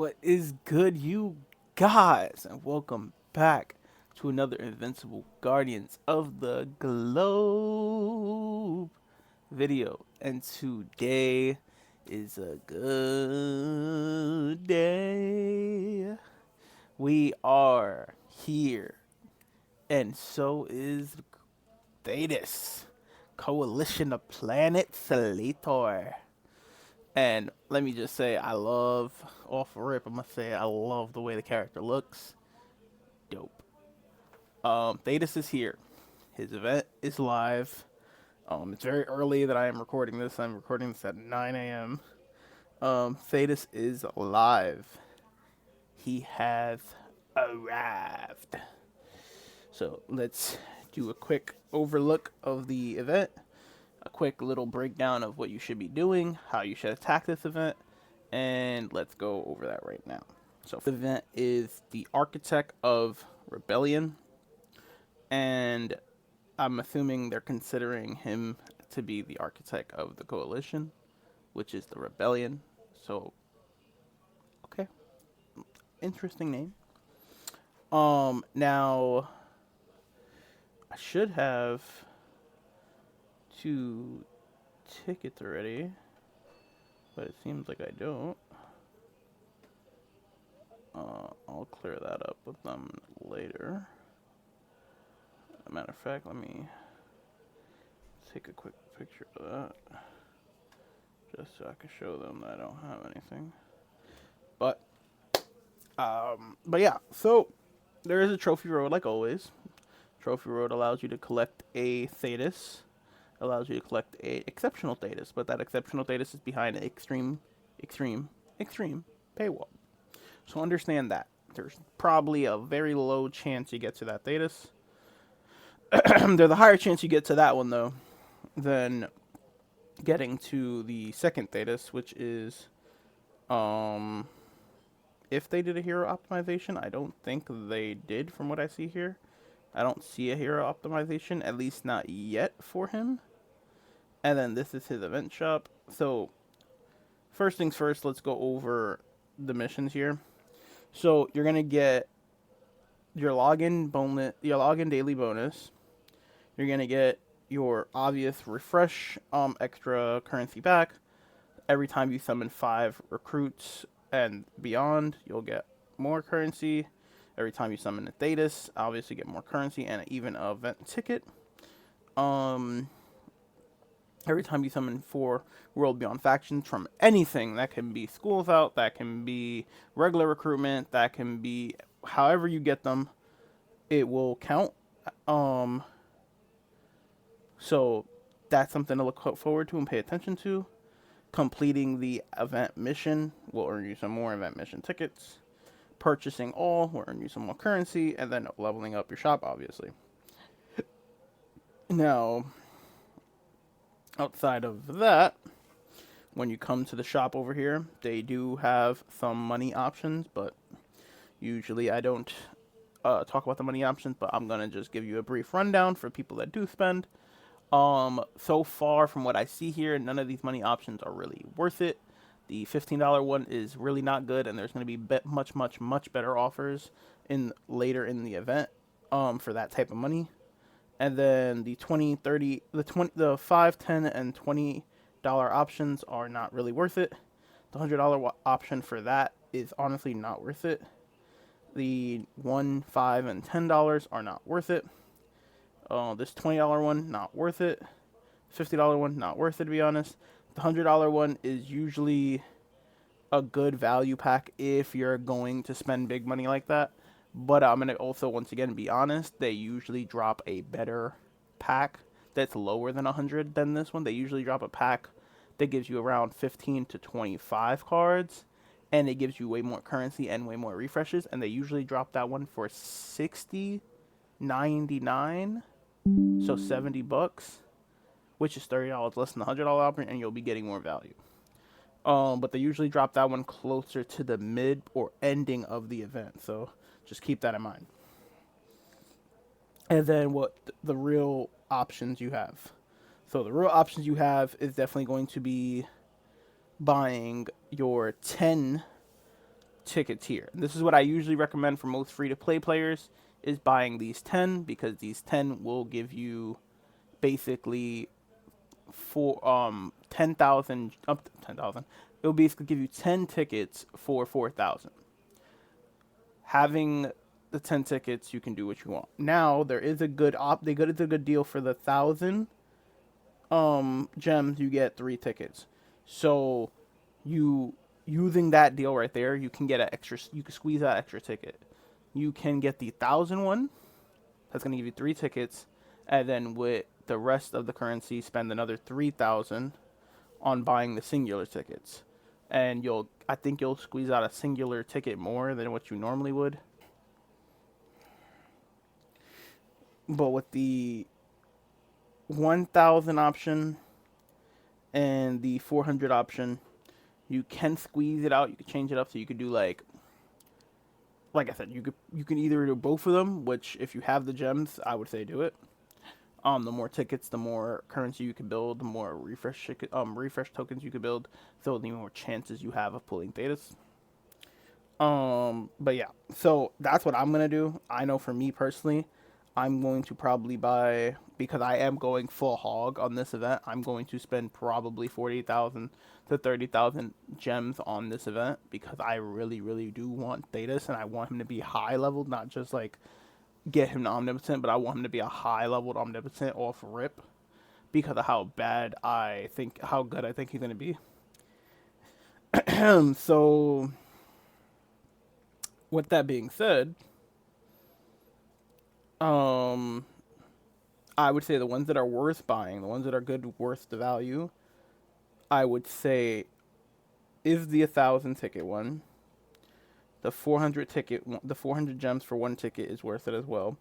What is good, you guys? And welcome back to another Invincible Guardians of the Globe video. And today is a good day. We are here, and so is Thaedus, Coalition of Planets Slator. And let me just say, I love, off rip, I must say, I love the way the character looks. Dope. Thaedus is here. His event is live. It's very early that I am recording this. I'm recording this at 9 a.m. Thaedus is live. He has arrived. So let's do a quick overlook of the event, a quick little breakdown of what you should be doing, how you should attack this event, and let's go over that right now. So the event is the Architect of Rebellion, and I'm assuming they're considering him to be the Architect of the Coalition, which is the Rebellion. So, okay, interesting name. Now I should have 2 tickets already, but it seems like I don't. I'll clear that up with them later. Matter of fact, let me take a quick picture of that, just so I can show them that I don't have anything. But yeah, so there is a trophy road like always. Trophy road allows you to collect a Thaedus, allows you to collect a exceptional Thaedus, but that exceptional Thaedus is behind an extreme paywall. So understand that. There's probably a very low chance you get to that Thaedus. There's a higher chance you get to that one, though, than getting to the second Thaedus, which is, if they did a hero optimization. I don't think they did from what I see here. I don't see a hero optimization, at least not yet, for him. And then this is his event shop. So, first things first, let's go over the missions here. So, you're going to get your login daily bonus. You're going to get your obvious refresh extra currency back. Every time you summon 5 recruits and beyond, you'll get more currency. Every time you summon a Thaedus, obviously get more currency and even an event ticket. Every time you summon 4 World Beyond factions from anything, that can be Schools Out, that can be regular recruitment, that can be however you get them, it will count. So that's something to look forward to and pay attention to. Completing the event mission will earn you some more event mission tickets. Purchasing all will earn you some more currency, and then leveling up your shop, obviously. Now, outside of that, when you come to the shop over here, they do have some money options, but usually I don't talk about the money options, but I'm going to just give you a brief rundown for people that do spend. So far from what I see here, none of these money options are really worth it. The $15 one is really not good, and there's going to be much better offers later in the event for that type of money. And then the 20, 30, the 5, 10, and $20 options are not really worth it. The $100 option for that is honestly not worth it. The $1, $5, and $10 are not worth it. This $20 one, not worth it. $50 one, not worth it, to be honest. The $100 one is usually a good value pack if you're going to spend big money like that. But I'm going to also, once again, be honest, they usually drop a better pack that's lower than 100 than this one. They usually drop a pack that gives you around 15 to 25 cards, and it gives you way more currency and way more refreshes, and they usually drop that one for $60.99, so $70, which is $30 less than the $100 option, and you'll be getting more value. But they usually drop that one closer to the mid or ending of the event, so just keep that in mind. And then what the real options you have. So the real options you have is definitely going to be buying your 10 tickets here. This is what I usually recommend for most free-to-play players, is buying these 10, because these 10 will give you basically for 10,000 up to 10,000. It'll basically give you 10 tickets for 4,000. Having the 10 tickets, you can do what you want. Now there is a good it's a good deal for the 1,000 gems. You get 3 tickets. So you using that deal right there, you can get an extra. You can squeeze that extra ticket. You can get the 1,000 one. That's gonna give you 3 tickets, and then with the rest of the currency, spend another 3,000 on buying the singular tickets, and I think you'll squeeze out a singular ticket more than what you normally would. But with the 1,000 option and the 400 option, you can squeeze it out. You can change it up so you could do like I said, you can either do both of them. Which, if you have the gems, I would say do it. The more tickets, the more currency you can build, the more refresh tokens you can build, so the more chances you have of pulling Thaedus. But yeah, so that's what I'm gonna do. I know for me personally, I'm going to probably buy, because I am going full hog on this event. I'm going to spend probably 40,000 to 30,000 gems on this event, because I really, really do want Thaedus, and I want him to be high leveled, not just like get him to omnipotent, but I want him to be a high leveled omnipotent off rip, because of how good I think he's gonna be. So, with that being said, I would say the ones that are worth buying, the ones that are good, worth the value, I would say is the 1,000 ticket one. The 400 gems for 1 ticket is worth it as well.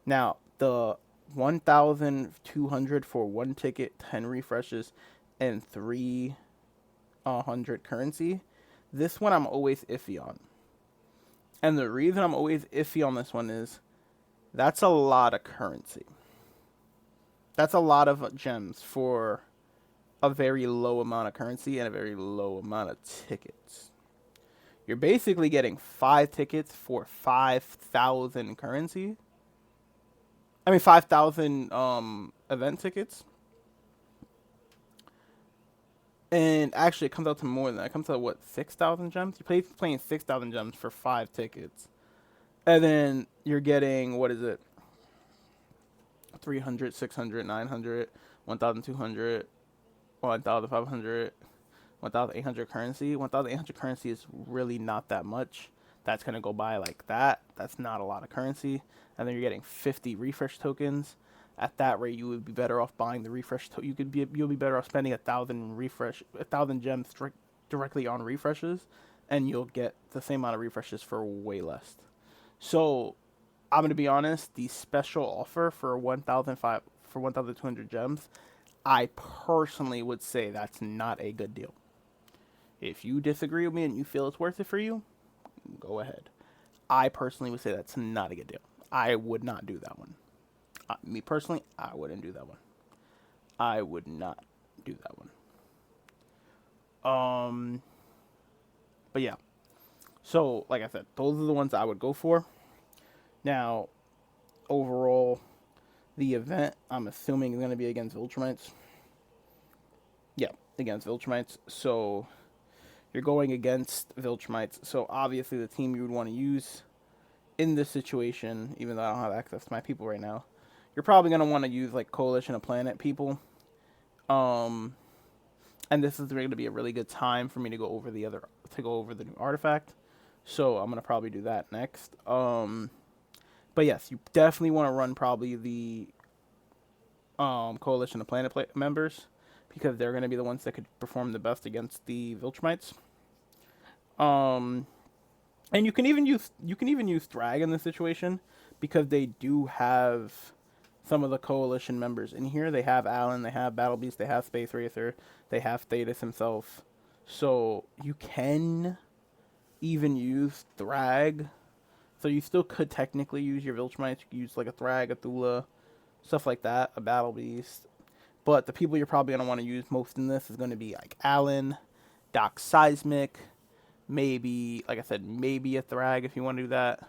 Now, the 1,200 for 1 ticket, 10 refreshes, and 300 currency. This one I'm always iffy on. And the reason I'm always iffy on this one is that's a lot of currency. That's a lot of gems for a very low amount of currency and a very low amount of tickets. You're basically getting 5 tickets for 5,000 currency. 5,000 event tickets. And actually, it comes out to more than that. It comes out to what, 6,000 gems? You're playing 6,000 gems for 5 tickets. And then you're getting, what is it? 300, 600, 900, 1,200, 1,500, 1,800 currency. 1,800 currency is really not that much. That's going to go by like that. That's not a lot of currency. And then you're getting 50 refresh tokens. At that rate, you would be better off buying the refresh. You'll be better off spending 1,000 gems directly on refreshes, and you'll get the same amount of refreshes for way less. So, I'm gonna be honest. The special offer for 1,200 gems, I personally would say that's not a good deal. If you disagree with me and you feel it's worth it for you, go ahead. I personally would say that's not a good deal. I would not do that one. Me personally, I wouldn't do that one. I would not do that one. But yeah. So, like I said, those are the ones I would go for. Now, overall, the event, I'm assuming, is going to be against Viltrumites. Yeah, against Viltrumites. So, you're going against Viltrumites. So, obviously, the team you would want to use in this situation, even though I don't have access to my people right now, you're probably going to want to use, like, Coalition of Planet people. And this is going to be a really good time for me to go over the new artifact. So, I'm going to probably do that next. But yes, you definitely want to run probably the Coalition of Planet members, because they're going to be the ones that could perform the best against the Viltrumites. And you can even use Thrag in this situation, because they do have some of the Coalition members in here. They have Alan, they have Battle Beast, they have Space Racer, they have Thaedus himself. So you can even use Thrag. So you still could technically use your Viltrumites. You could use like a Thrag, a Thula, stuff like that, a Battle Beast. But the people you're probably going to want to use most in this is going to be like Alan, Doc Seismic, Maybe, like I said, maybe a Thrag if you want to do that.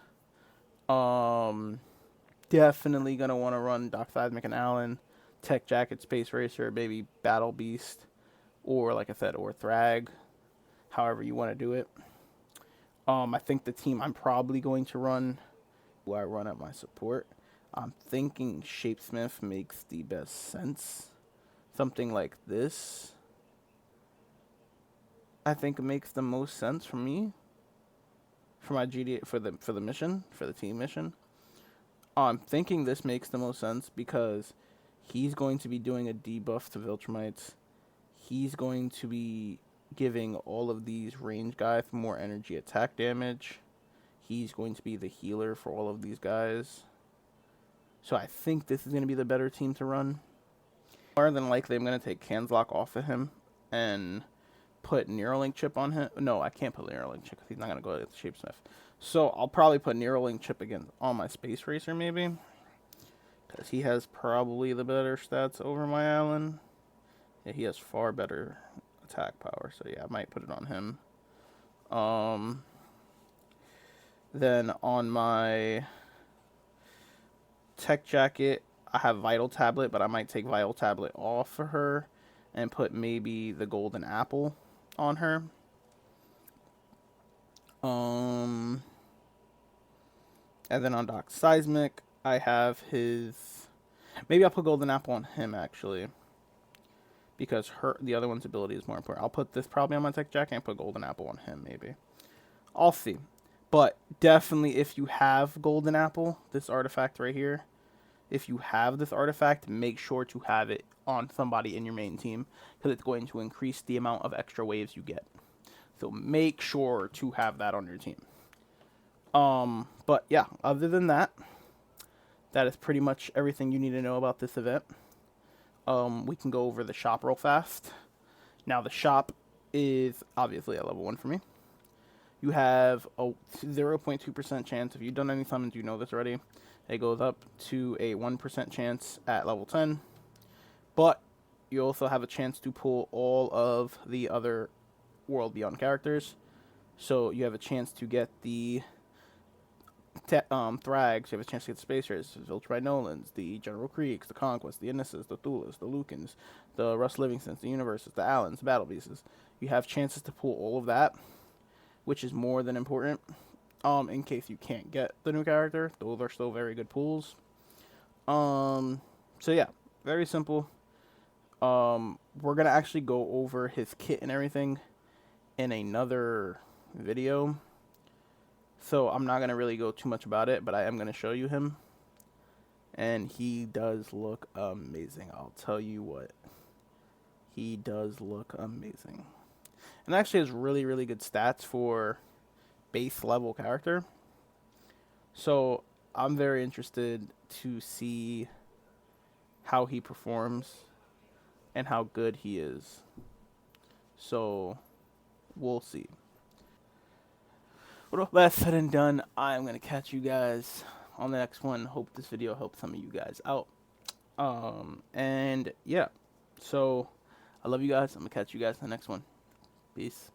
Definitely gonna want to run Doc Seismic and Allen, Tech Jacket, Space Racer, maybe Battle Beast, or like I said, or Thrag, however you want to do it. I think the team I'm probably going to run, who I run at my support, I'm thinking Shapesmith makes the best sense. Something like this, I think, makes the most sense for me, for my GD, for the mission, for the team mission. I'm thinking this makes the most sense because he's going to be doing a debuff to Viltrumites. He's going to be giving all of these range guys more energy attack damage. He's going to be the healer for all of these guys. So I think this is going to be the better team to run. More than likely, I'm going to take Canslock off of him and put Neuralink Chip on him. No, I can't put Neuralink Chip because he's not going to go against Shapesmith. So I'll probably put Neuralink Chip again on my Space Racer maybe, because he has probably the better stats over my Allen. Yeah, he has far better attack power. So yeah, I might put it on him. Then on my Tech Jacket, I have Vital Tablet, but I might take Vital Tablet off for her and put maybe the Golden Apple on her. And then on Doc Seismic, I have his... Maybe I'll put Golden Apple on him, actually, because the other one's ability is more important. I'll put this probably on my Tech Jacket and put Golden Apple on him, maybe. I'll see. But definitely, if you have Golden Apple, this artifact right here, if you have this artifact, make sure to have it on somebody in your main team, because it's going to increase the amount of extra waves you get. So make sure to have that on your team. But yeah, other than that, that is pretty much everything you need to know about this event. We can go over the shop real fast. Now, the shop is obviously at level 1 for me. You have a 0.2% chance, if you've done any summons, you know this already. It goes up to a 1% chance at level 10. But you also have a chance to pull all of the other World Beyond characters. So you have a chance to get the Thrags, you have a chance to get the Space Raiders, the Viltrumite Nolans, the General Creeks, the Conquest, the Innises, the Thulas, the Lucans, the Russ Livingstons, the Universes, the Allens, the Battle Beasts. You have chances to pull all of that, which is more than important. In case you can't get the new character, those are still very good pulls. So yeah, very simple. We're gonna actually go over his kit and everything in another video, so I'm not gonna really go too much about it, but I am gonna show you him, and he does look amazing. I'll tell you what, he does look amazing, and actually has really, really good stats for base level character. So I'm very interested to see how he performs and how good he is. So we'll see. With all that said and done, I'm going to catch you guys on the next one. Hope this video helped some of you guys out. And yeah, so I love you guys. I'm going to catch you guys in the next one. Peace.